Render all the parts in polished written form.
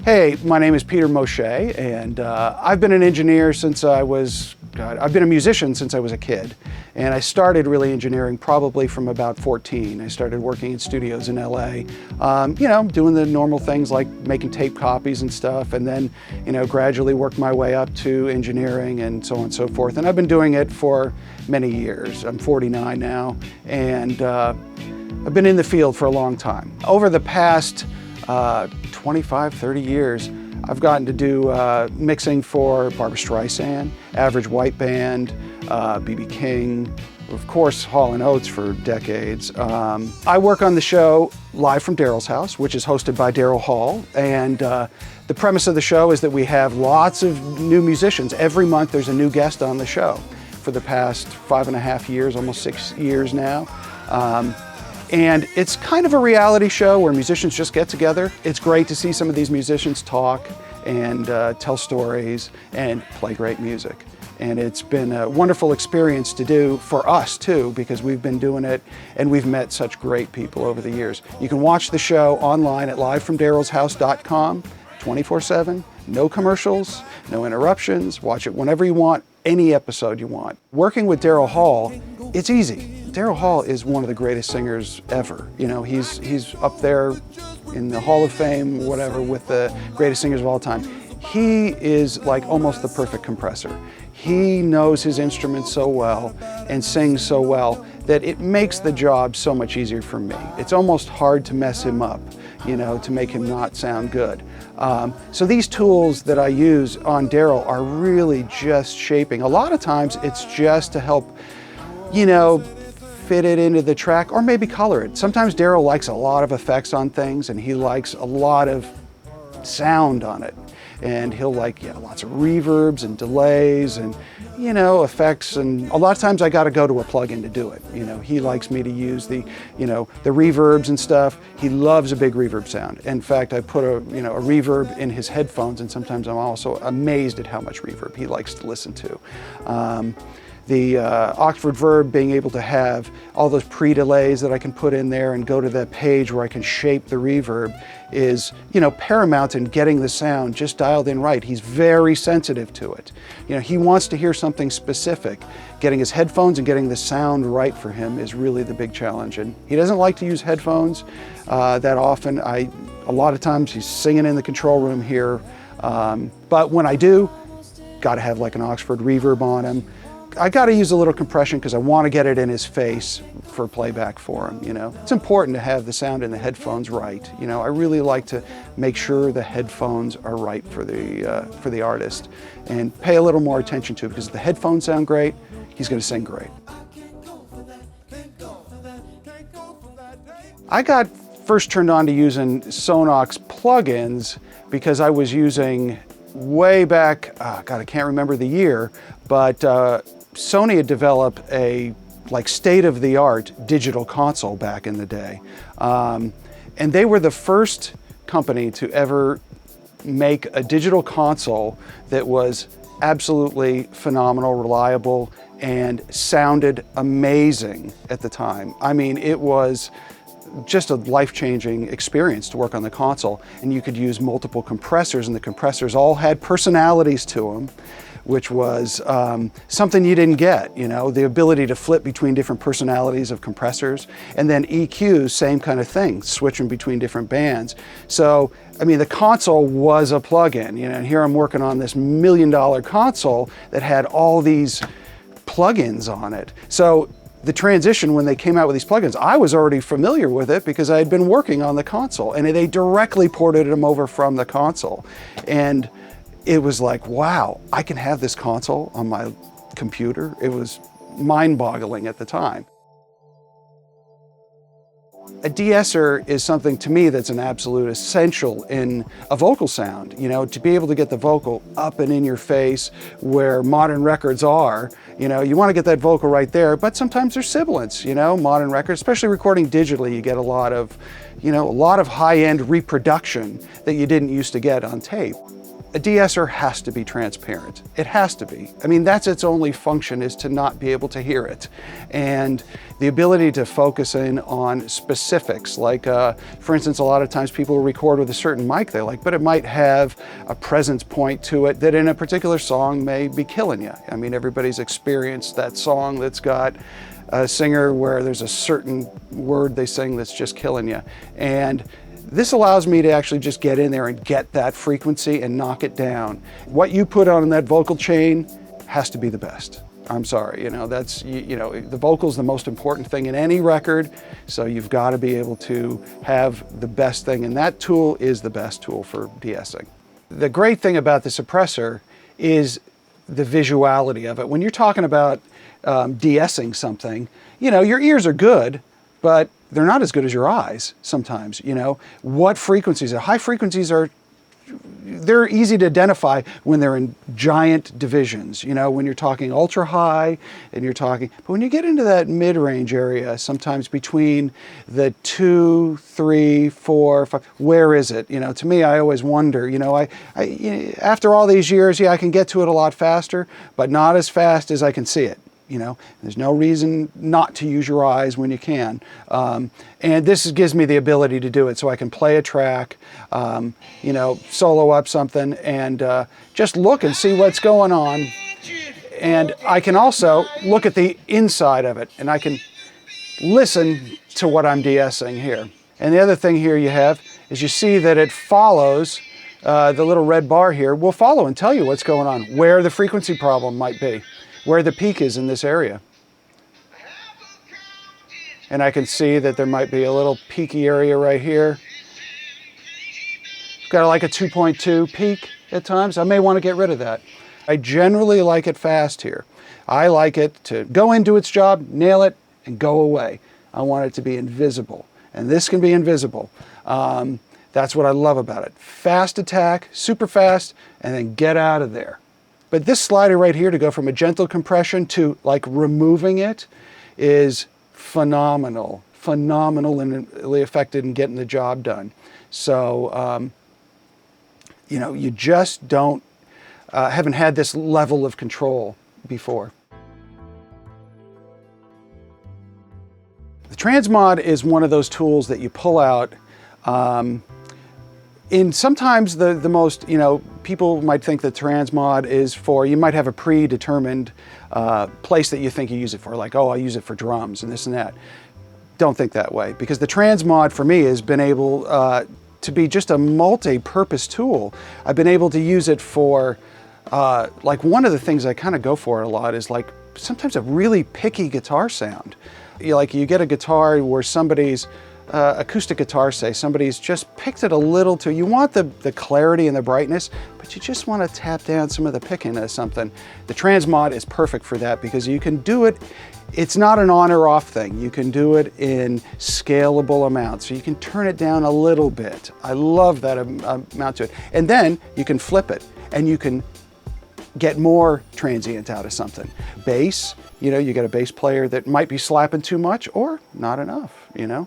Hey, my name is Peter Moshay, and I've been an engineer since I've been a musician since I was a kid. And I started really engineering probably from about 14. I started working in studios in LA, doing the normal things like making tape copies and stuff, and then, gradually worked my way up to engineering and so on and so forth. And I've been doing it for many years. I'm 49 now, and I've been in the field for a long time. Over the past 25, 30 years, I've gotten to do mixing for Barbra Streisand, Average White Band, B.B. King, of course Hall & Oates for decades. I work on the show live from Daryl's house, which is hosted by Daryl Hall, and the premise of the show is that we have lots of new musicians. Every month there's a new guest on the show for the past 5.5 years, almost 6 years now. And it's kind of a reality show where musicians just get together. It's great to see some of these musicians talk and tell stories and play great music. And it's been a wonderful experience to do for us too, because we've been doing it and we've met such great people over the years. You can watch the show online at livefromdarylshouse.com 24/7, no commercials, no interruptions. Watch it whenever you want, any episode you want. Working with Daryl Hall, it's easy. Daryl Hall is one of the greatest singers ever. He's up there in the Hall of Fame, whatever, with the greatest singers of all time. He is like almost the perfect compressor. He knows his instrument so well and sings so well that it makes the job so much easier for me. It's almost hard to mess him up, to make him not sound good. So these tools that I use on Daryl are really just shaping. A lot of times it's just to help, fit it into the track or maybe color it. Sometimes Daryl likes a lot of effects on things and he likes a lot of sound on it. And he'll like lots of reverbs and delays and effects, and a lot of times I got to go to a plug-in to do it. He likes me to use the the reverbs and stuff. He loves a big reverb sound. In fact, I put a reverb in his headphones, and sometimes I'm also amazed at how much reverb he likes to listen to. The Oxford Verb, being able to have all those pre-delays that I can put in there and go to that page where I can shape the reverb is, paramount in getting the sound just dialed in right. He's very sensitive to it. He wants to hear something specific. Getting his headphones and getting the sound right for him is really the big challenge. And he doesn't like to use headphones that often. A lot of times he's singing in the control room here. But when I do, got to have like an Oxford reverb on him. I got to use a little compression because I want to get it in his face for playback for him. It's important to have the sound in the headphones right. I really like to make sure the headphones are right for the artist and pay a little more attention to it, because if the headphones sound great, he's going to sing great. I got first turned on to using Sonnox plugins because I was using way back, I can't remember the year, but Sony had developed a state-of-the-art digital console back in the day. And they were the first company to ever make a digital console that was absolutely phenomenal, reliable, and sounded amazing at the time. I mean, it was just a life-changing experience to work on the console. And you could use multiple compressors, and the compressors all had personalities to them, which was something you didn't get, the ability to flip between different personalities of compressors. And then EQs, same kind of thing, switching between different bands. So, I mean, the console was a plug-in, and here I'm working on this $1 million console that had all these plugins on it. So the transition, when they came out with these plugins, I was already familiar with it because I had been working on the console, and they directly ported them over from the console. And it was like, wow, I can have this console on my computer. It was mind-boggling at the time. A de-esser is something to me that's an absolute essential in a vocal sound. To be able to get the vocal up and in your face where modern records are, you want to get that vocal right there, but sometimes there's sibilance, modern records, especially recording digitally, you get a lot of high-end reproduction that you didn't used to get on tape. A de-esser has to be transparent. It has to be. I mean, that's its only function, is to not be able to hear it. And the ability to focus in on specifics, like for instance, a lot of times people record with a certain mic they like, but it might have a presence point to it that in a particular song may be killing you. I mean, everybody's experienced that song that's got a singer where there's a certain word they sing that's just killing you. And this allows me to actually just get in there and get that frequency and knock it down. What you put on that vocal chain has to be the best. I'm sorry, you know, that's, you know, the vocal's the most important thing in any record, so you've got to be able to have the best thing, and that tool is the best tool for de-essing. The great thing about the suppressor is the visuality of it. When you're talking about de-essing something, you know, your ears are good, but they're not as good as your eyes sometimes, you know. What frequencies are? High frequencies are, they're easy to identify when they're in giant divisions, you know, when you're talking ultra high and you're talking, but when you get into that mid-range area, sometimes between the 2, 3, 4, 5, where is it? You know, to me, I always wonder, you know, after all these years, yeah, I can get to it a lot faster, but not as fast as I can see it. You know, there's no reason not to use your eyes when you can. And this gives me the ability to do it, so I can play a track, you know, solo up something, and just look and see what's going on. And I can also look at the inside of it, and I can listen to what I'm de-essing here. And the other thing here you have is you see that it follows, the little red bar here will follow and tell you what's going on, where the frequency problem might be, where the peak is in this area. And I can see that there might be a little peaky area right here. Got like a 2.2 peak at times. I may want to get rid of that. I generally like it fast here. I like it to go in, do its job, nail it, and go away. I want it to be invisible. And this can be invisible. That's what I love about it. Fast attack, super fast, and then get out of there. But this slider right here, to go from a gentle compression to like removing it, is phenomenal, phenomenally effective in getting the job done. So, you know, you just haven't had this level of control before. The TransMod is one of those tools that you pull out in sometimes the most, you know, people might think that TransMod is for, you might have a predetermined place that you think you use it for, like, oh, I use it for drums and this and that. Don't think that way, because the TransMod for me has been able to be just a multi-purpose tool. I've been able to use it for, like, one of the things I kind of go for a lot is like sometimes a really picky guitar sound. You get a guitar where somebody's acoustic guitar, say, somebody's just picked it a little too, you want the clarity and the brightness, but you just want to tap down some of the picking of something. The TransMod is perfect for that, because you can do it, it's not an on or off thing. You can do it in scalable amounts, so you can turn it down a little bit. I love that amount to it. And then you can flip it, and you can get more transient out of something. Bass, you know, you get a bass player that might be slapping too much or not enough, you know.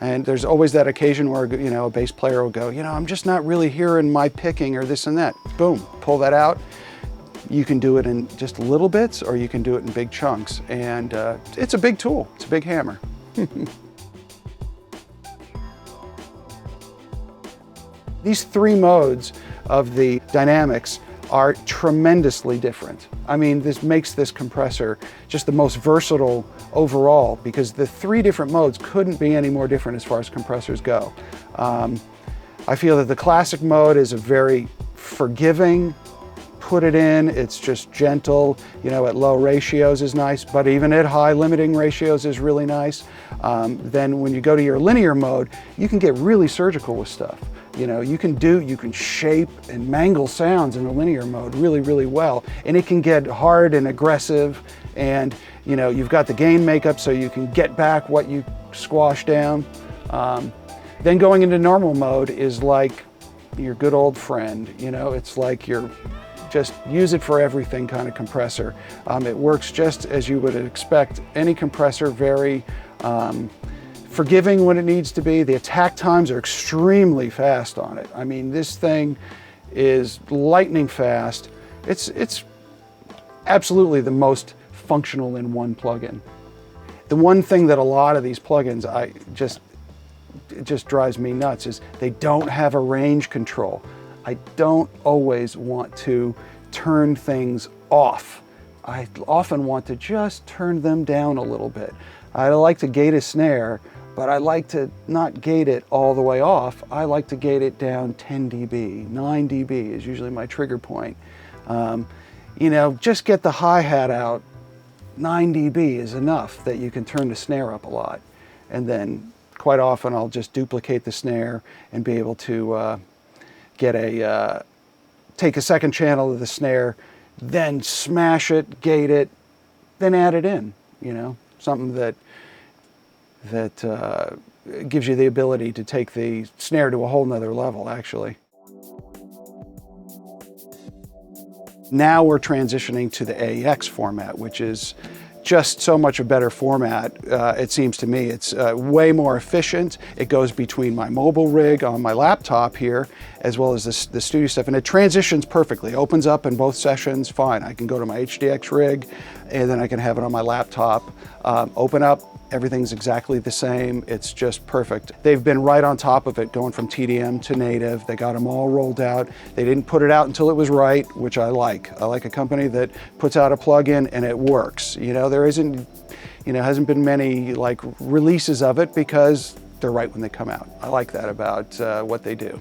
And there's always that occasion where, you know, a bass player will go, you know, I'm just not really hearing my picking or this and that. Boom, pull that out. You can do it in just little bits, or you can do it in big chunks. And it's a big tool, it's a big hammer. These three modes of the dynamics are tremendously different. I mean, this makes this compressor just the most versatile overall, because the three different modes couldn't be any more different as far as compressors go. I feel that the classic mode is a very forgiving, put it in, it's just gentle, you know, at low ratios is nice, but even at high limiting ratios is really nice. Then when you go to your linear mode, you can get really surgical with stuff. You know, you can shape and mangle sounds in a linear mode really, really well. And it can get hard and aggressive, and, you know, you've got the gain makeup so you can get back what you squash down. Then going into normal mode is like your good old friend, you know, it's like you're just use it for everything kind of compressor. It works just as you would expect any compressor, very forgiving when it needs to be. The attack times are extremely fast on it. I mean, this thing, is lightning fast. It's absolutely the most functional in one plugin. The one thing that a lot of these plugins it just drives me nuts is they don't have a range control. I don't always want to turn things off. I often want to just turn them down a little bit. I like to gate a snare, but I like to not gate it all the way off. I like to gate it down 10 dB. 9 dB is usually my trigger point. You know, just get the hi-hat out. 9 dB is enough that you can turn the snare up a lot. And then quite often I'll just duplicate the snare and be able to take a second channel of the snare, then smash it, gate it, then add it in, you know, something that gives you the ability to take the snare to a whole nother level, actually. Now we're transitioning to the AEX format, which is just so much a better format, it seems to me. It's way more efficient. It goes between my mobile rig on my laptop here, as well as the studio stuff, and it transitions perfectly. Opens up in both sessions, fine. I can go to my HDX rig, and then I can have it on my laptop. Open up, everything's exactly the same. It's just perfect. They've been right on top of it, going from TDM to native. They got them all rolled out. They didn't put it out until it was right, which I like. I like a company that puts out a plugin and it works. You know, there isn't, you know, hasn't been many like releases of it because they're right when they come out. I like that about what they do.